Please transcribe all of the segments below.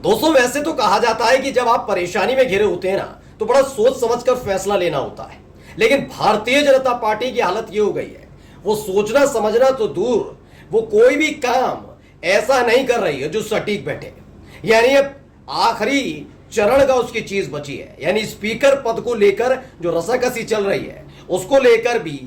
दोस्तों, वैसे तो कहा जाता है कि जब आप परेशानी में घिरे होते हैं ना, तो बड़ा सोच समझकर फैसला लेना होता है। लेकिन भारतीय जनता पार्टी की हालत ये हो गई है, वो सोचना समझना तो दूर, वो कोई भी काम ऐसा नहीं कर रही है जो सटीक बैठे। यानी अब आखिरी चरण का उसकी चीज बची है, यानी स्पीकर पद को लेकर जो रसाकसी चल रही है, उसको लेकर भी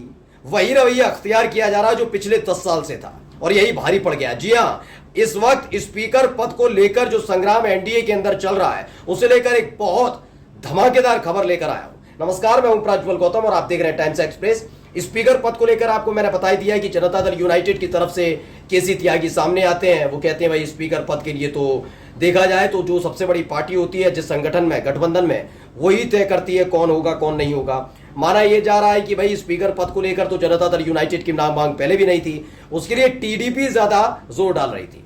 वही रवैया अख्तियार किया जा रहा है जो पिछले 10 साल से था, और यही भारी पड़ गया। जी हां, इस वक्त स्पीकर पद को लेकर जो संग्राम एनडीए के अंदर चल रहा है, उसे लेकर एक बहुत धमाकेदार खबर लेकर आया हूं। नमस्कार, मैं हूं प्रज्वल गौतम और आप देख रहे हैं टाइम्स एक्सप्रेस। स्पीकर पद को लेकर आपको मैंने बता दिया कि जनता दल यूनाइटेड की तरफ से केसी त्यागी सामने आते हैं। वो कहते हैं भाई स्पीकर पद के लिए तो देखा जाए तो जो सबसे बड़ी पार्टी होती है जिस संगठन में, गठबंधन में, वही तय करती है कौन होगा कौन नहीं होगा। माना यह जा रहा है कि भाई स्पीकर पद को लेकर तो जनता दल यूनाइटेड की नाम मांग पहले भी नहीं थी, उसके लिए टीडीपी ज्यादा जोर डाल रही थी।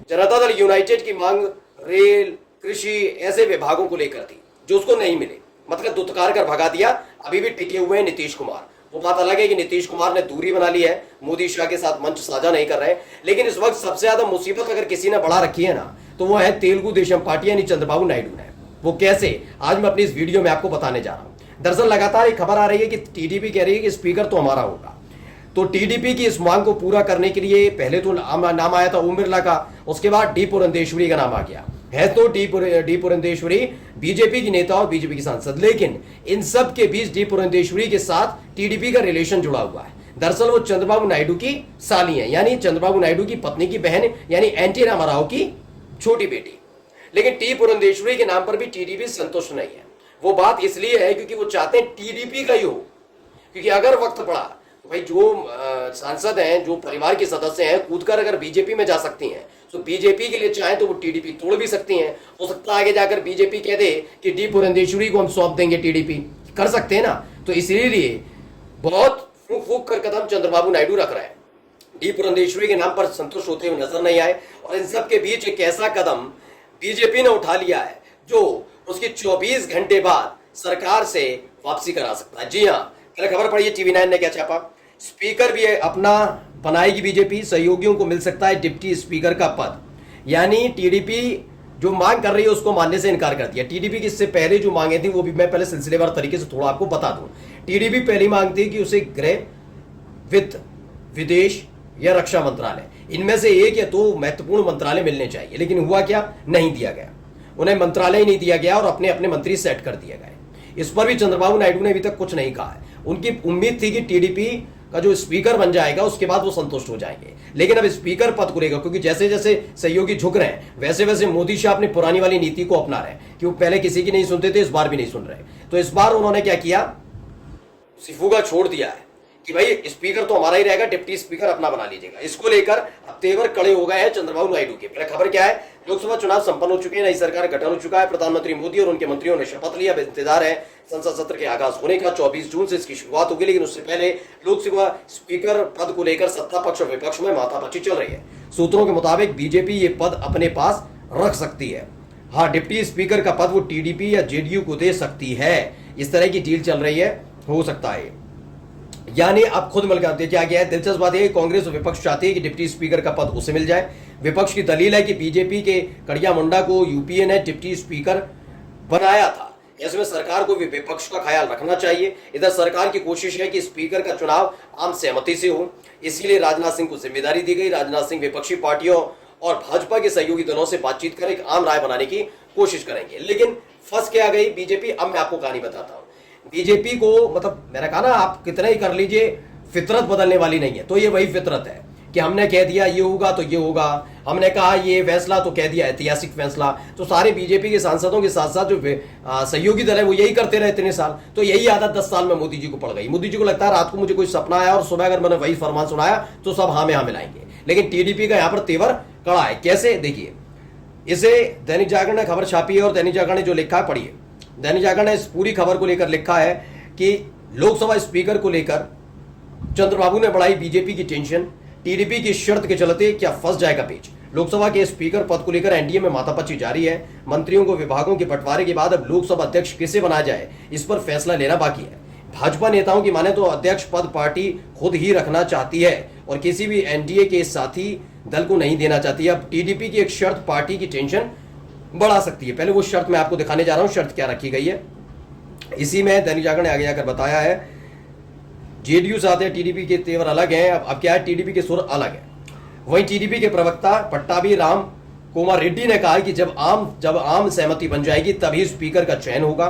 जनता दल यूनाइटेड की मांग रेल, कृषि ऐसे विभागों को लेकर थी जो उसको नहीं मिले, मतलब दुत्कार कर भगा दिया। अभी भी टिके हुए हैं नीतीश कुमार। वो बात अलग है कि नीतीश कुमार ने दूरी बना ली है, मोदी शाह के साथ मंच साझा नहीं कर रहे, लेकिन इस वक्त सबसे ज्यादा मुसीबत अगर किसी ने बढ़ा रखी है ना, तो वो है तेलुगु देशम पार्टी यानी चंद्रबाबू नायडू ने। वो कैसे, आज मैं अपनी इस वीडियो में आपको बताने जा रहा हूं। दरअसल लगातार एक खबर आ रही है कि टीडीपी कह रही है कि स्पीकर तो हमारा होगा। तो टीडीपी की इस मांग को पूरा करने के लिए पहले तो नाम आया था ओम बिरला का, उसके बाद डी पुरंदेश्वरी का नाम आ गया है। तो डी पुरंदेश्वरी बीजेपी की नेता और बीजेपी की सांसद, लेकिन इन सब के बीच डी पुरंदेश्वरी के साथ टीडीपी का रिलेशन जुड़ा हुआ है। दरअसल वो चंद्रबाबू नायडू की साली है, यानी चंद्रबाबू नायडू की पत्नी की बहन, यानी एनटी रामाराव की छोटी बेटी। लेकिन टी पुरंदेश्वरी के नाम पर भी टीडीपी संतुष्ट नहीं है। वो बात इसलिए है क्योंकि वो चाहते हैं टीडीपी का ही हो, क्योंकि अगर वक्त पड़ा तो भाई जो सांसद हैं, जो परिवार के सदस्य हैं, कूदकर अगर बीजेपी में जा सकती हैं, तो बीजेपी के लिए चाहे तो वो टीडीपी तोड़ भी सकती हैं। हो सकता है आगे जाकर बीजेपी कह दे कि डी पुरंदेश्वरी को हम सौंप देंगे, टीडीपी कर सकते हैं ना। तो इसीलिए बहुत फूक फूक कर कदम चंद्रबाबू नायडू रख रहे हैं। डी पुरंदेश्वरी के नाम पर संतुष्ट होते हुए नजर नहीं आए, और इन सब के बीच एक ऐसा कदम बीजेपी ने उठा लिया है जो उसकी 24 घंटे बाद सरकार से वापसी करा सकता है। जी हाँ, कल खबर पड़ी है TV9 ने क्या छापा, स्पीकर भी अपना बनाएगी बीजेपी, सहयोगियों को मिल सकता है डिप्टी स्पीकर का पद। यानी टीडीपी जो मांग कर रही है उसको मानने से इनकार कर दिया। टीडीपी की इससे पहले जो मांगे थी वो भी मैं पहले सिलसिलेवार तरीके से थोड़ा आपको बता दूं। टीडीपी पहली मांग थी कि उसे गृह, वित्त, विदेश या रक्षा मंत्रालय, इनमें से एक या दो महत्वपूर्ण मंत्रालय मिलने चाहिए, लेकिन हुआ क्या, नहीं दिया गया। उन्हें मंत्रालय ही नहीं दिया गया और अपने अपने मंत्री सेट कर दिए गए। इस पर भी चंद्रबाबू नायडू ने अभी तक कुछ नहीं कहा है। उनकी उम्मीद थी कि टीडीपी का जो स्पीकर बन जाएगा उसके बाद वो संतुष्ट हो जाएंगे, लेकिन अब स्पीकर पद को लेकर, क्योंकि जैसे जैसे सहयोगी झुक रहे हैं वैसे वैसे मोदी शाह अपनी पुरानी वाली नीति को अपना रहे हैं कि वो पहले किसी की नहीं सुनते थे, इस बार भी नहीं सुन रहे। तो इस बार उन्होंने क्या किया, सिफुगा छोड़ दिया है कि भाई स्पीकर तो हमारा ही रहेगा, डिप्टी स्पीकर अपना बना लीजिएगा। इसको लेकर अब तेवर कड़े हो गए हैं चंद्रबाबू नायडू के। पहले खबर क्या है, लोकसभा चुनाव संपन्न हो चुके हैं, नई सरकार गठन हो चुका है, प्रधानमंत्री मोदी और उनके मंत्रियों ने शपथ लिया। अब इंतजार है संसद सत्र के आगाज होने का। 24 जून से इसकी शुरुआत होगी, लेकिन उससे पहले लोकसभा स्पीकर पद को लेकर सत्ता पक्ष और विपक्ष में माथापच्ची चल रही है। सूत्रों के मुताबिक बीजेपी ये पद अपने पास रख सकती है। हाँ, डिप्टी स्पीकर का पद वो टीडीपी या जेडीयू को दे सकती है। इस तरह की डील चल रही है, हो सकता है। यानी अब खुद मिलकर देखा गया है। दिलचस्प बात यह है, कांग्रेस और विपक्ष चाहती है कि डिप्टी स्पीकर का पद उसे मिल जाए। विपक्ष की दलील है कि बीजेपी के कड़िया मुंडा को यूपीए ने डिप्टी स्पीकर बनाया था, इसमें सरकार को भी विपक्ष का ख्याल रखना चाहिए। इधर सरकार की कोशिश है कि स्पीकर का चुनाव आम सहमति से हो, इसीलिए राजनाथ सिंह को जिम्मेदारी दी गई। राजनाथ सिंह विपक्षी पार्टियों और भाजपा के सहयोगी दलों से बातचीत कर एक आम राय बनाने की कोशिश करेंगे। लेकिन फंस क्या गई बीजेपी, अब मैं आपको कहानी बताता हूं। बीजेपी को, मतलब मैंने कहा ना, आप कितना ही कर लीजिए, फितरत बदलने वाली नहीं है। तो ये वही फितरत है कि हमने कह दिया ये होगा तो ये होगा, हमने कहा ये फैसला तो कह दिया ऐतिहासिक फैसला। तो सारे बीजेपी के सांसदों के साथ साथ जो सहयोगी दल है वो यही करते रहे इतने साल। तो यही आदत 10 साल में मोदी जी को पड़ गई। मोदी जी को लगता है रात को मुझे कोई सपना आया और सुबह अगर मैंने वही फरमान सुनाया तो सब हाँ में हाँ मिलाएंगे। लेकिन टीडीपी का यहां पर तेवर कड़ा है। कैसे, देखिए, इसे दैनिक जागरण ने खबर छापी है और दैनिक जागरण ने जो लिखा है पढ़िए। दैनिक जागरण ने इस पूरी खबर को लेकर लिखा है कि लोकसभा स्पीकर को लेकर चंद्रबाबू ने बढ़ाई बीजेपी की टेंशन, टीडीपी की शर्त के चलते क्या फंस जाएगा पेच। लोकसभा के स्पीकर पद को लेकर एनडीए में माथापच्ची जारी है। मंत्रियों को विभागों के बंटवारे के बाद अब लोकसभा अध्यक्ष किसे बनाया जाए, इस पर फैसला लेना बाकी है। भाजपा नेताओं की माने तो अध्यक्ष पद पार्टी खुद ही रखना चाहती है और किसी भी एनडीए के साथी दल को नहीं देना चाहती। अब टीडीपी की एक शर्त पार्टी की टेंशन बढ़ा सकती है। पहले वो शर्त मैं आपको दिखाने जा रहा हूं, शर्त क्या रखी गई है। इसी में दैनिक जागरण ने आगे जाकर बताया है, जेडीयू चाहते हैं टीडीपी के तेवर अलग हैं, अब क्या है, टीडीपी के सुर अलग है। वहीं टीडीपी के प्रवक्ता पट्टाभी राम कुमार रेड्डी ने कहा कि जब आम सहमति बन जाएगी तभी स्पीकर का चयन होगा।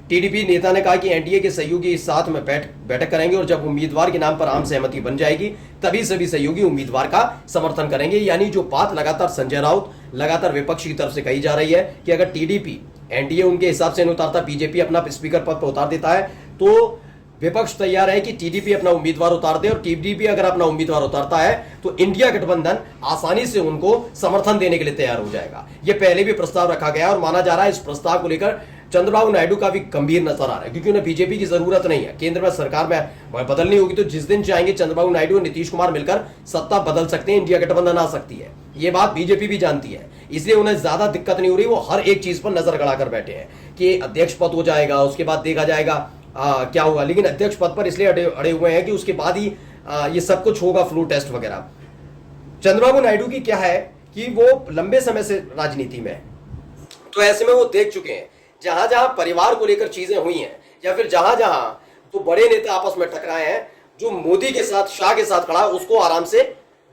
टीडीपी नेता ने कहा कि एनडीए के सहयोगी इस साथ में बैठक करेंगे और जब उम्मीदवार के नाम पर आम सहमति बन जाएगी तभी सभी सहयोगी उम्मीदवार का समर्थन करेंगे। यानी जो बात लगातार संजय राउत लगातार विपक्ष की तरफ से कही जा रही है कि अगर टीडीपी एनडीए उनके हिसाब से नहीं उतारता, बीजेपी अपना स्पीकर पद पर उतार देता है, तो विपक्ष तैयार है कि टीडीपी अपना उम्मीदवार उतार दे, और टीडीपी अगर अपना उम्मीदवार उतारता है तो इंडिया गठबंधन आसानी से उनको समर्थन देने के लिए तैयार हो जाएगा। यह पहले भी प्रस्ताव रखा गया और माना जा रहा है इस प्रस्ताव को लेकर चंद्रबाबू नायडू का भी गंभीर नजर आ रहा है, क्योंकि उन्हें बीजेपी की जरूरत नहीं है। केंद्र में सरकार में बदलनी होगी तो जिस दिन चाहेंगे चंद्रबाबू नायडू और नीतीश कुमार मिलकर सत्ता बदल सकते हैं, इंडिया गठबंधन आ सकती है। ये बात बीजेपी भी जानती है, इसलिए उन्हें ज्यादा दिक्कत नहीं हो रही। वो हर एक चीज पर नजर गड़ाकर बैठे हैं कि अध्यक्ष पद हो जाएगा, उसके बाद देखा जाएगा क्या होगा, लेकिन अध्यक्ष पद पर इसलिए अड़े हुए हैं कि उसके बाद ही ये सब कुछ होगा, फ्लू टेस्ट वगैरह। चंद्रबाबू नायडू की क्या है कि वो लंबे समय से राजनीति में है, तो ऐसे में वो देख चुके हैं जहां जहां परिवार को लेकर चीजें हुई हैं या फिर जहां जहां तो बड़े नेता आपस में टकराए हैं, जो मोदी के साथ शाह के साथ खड़ा उसको आराम से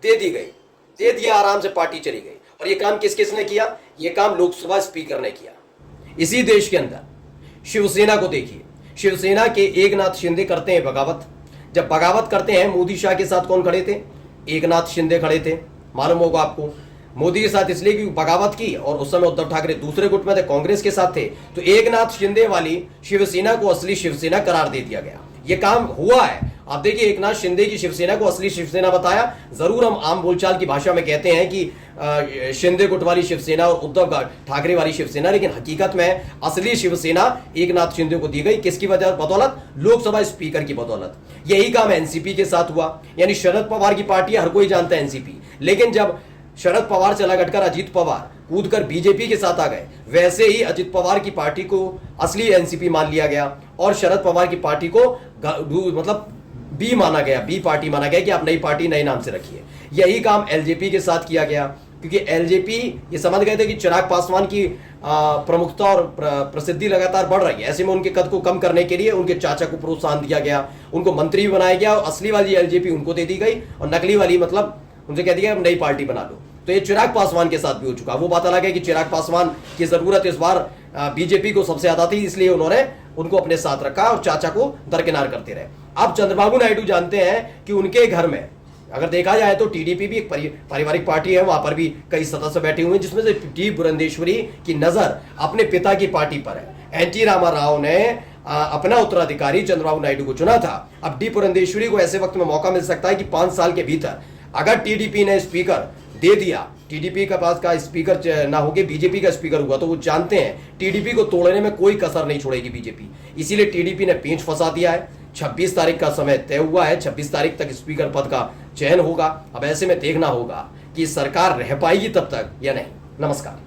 दे दिया, आराम से पार्टी चली गई। और ये काम किस किसने किया? ये काम लोकसभा स्पीकर ने किया। इसी देश के अंदर शिवसेना को देखिए, शिवसेना के एकनाथ शिंदे करते हैं बगावत। जब बगावत करते हैं, मोदी शाह के साथ कौन खड़े थे? एकनाथ शिंदे खड़े थे। मालूम होगा आपको, मोदी के साथ इसलिए कि बगावत की, और उस समय उद्धव ठाकरे दूसरे गुट में थे, कांग्रेस के साथ थे, तो एकनाथ शिंदे वाली शिवसेना को असली शिवसेना करार दे दिया गया। ये काम हुआ है। आप देखिए, एकनाथ शिंदे की शिवसेना को असली शिवसेना बताया। जरूर हम आम बोलचाल की भाषा में कहते हैं कि शिंदे गुट वाली शिवसेना और उद्धव ठाकरे वाली शिवसेना, लेकिन हकीकत में असली शिवसेना एकनाथ शिंदे को दी गई। किसकी बदौलत? लोकसभा स्पीकर की बदौलत। यही काम एनसीपी के साथ हुआ। यानी शरद पवार की पार्टी, हर कोई जानता है एनसीपी, लेकिन जब शरद पवार चला गटकर अजीत पवार कूदकर बीजेपी के साथ आ गए, वैसे ही अजीत पवार की पार्टी को असली एनसीपी मान लिया गया और शरद पवार की पार्टी को मतलब बी माना गया, बी पार्टी माना गया कि आप नई पार्टी नए नाम से रखिए। यही काम एलजेपी के साथ किया गया, क्योंकि एलजेपी ये समझ गए थे कि चिराग पासवान की प्रमुखता और प्रसिद्धि लगातार बढ़ रही है। ऐसे में उनके कद को कम करने के लिए उनके चाचा को प्रोत्साहन दिया गया, उनको मंत्री बनाया गया, और असली वाली एलजेपी उनको दे दी गई और नकली वाली मतलब उनसे कह दिया नई पार्टी बना लो। तो ये चिराग पासवान के साथ भी हो चुका। वो बात अलग है कि चिराग पासवान की जरूरत इस बार बीजेपी को सबसे ज्यादा थी, इसलिए उन्होंने उनको अपने साथ रखा और चाचा को दरकिनार करते रहे। अब चंद्रबाबू नायडू जानते हैं कि उनके घर में अगर देखा जाए तो टीडीपी भी एक पारिवारिक पार्टी है, वहां पर भी कई सदस्य बैठे हुए हैं, जिसमें से टी पुरंदेश्वरी की नजर अपने पिता की पार्टी पर है। एनटी रामा राव ने अपना उत्तराधिकारी चंद्रबाबू नायडू को चुना था। अब डी पुरंदेश्वरी को ऐसे वक्त में मौका मिल सकता है कि 5 साल के भीतर अगर टीडीपी ने स्पीकर दे दिया, टीडीपी के पास का स्पीकर ना होके बीजेपी का स्पीकर हुआ, तो वो जानते हैं टीडीपी को तोड़ने में कोई कसर नहीं छोड़ेगी बीजेपी। इसीलिए टीडीपी ने पेंच फंसा दिया है। 26 तारीख का समय तय हुआ है, 26 तारीख तक स्पीकर पद का चयन होगा। अब ऐसे में देखना होगा कि सरकार रह पाएगी तब तक या नहीं। नमस्कार।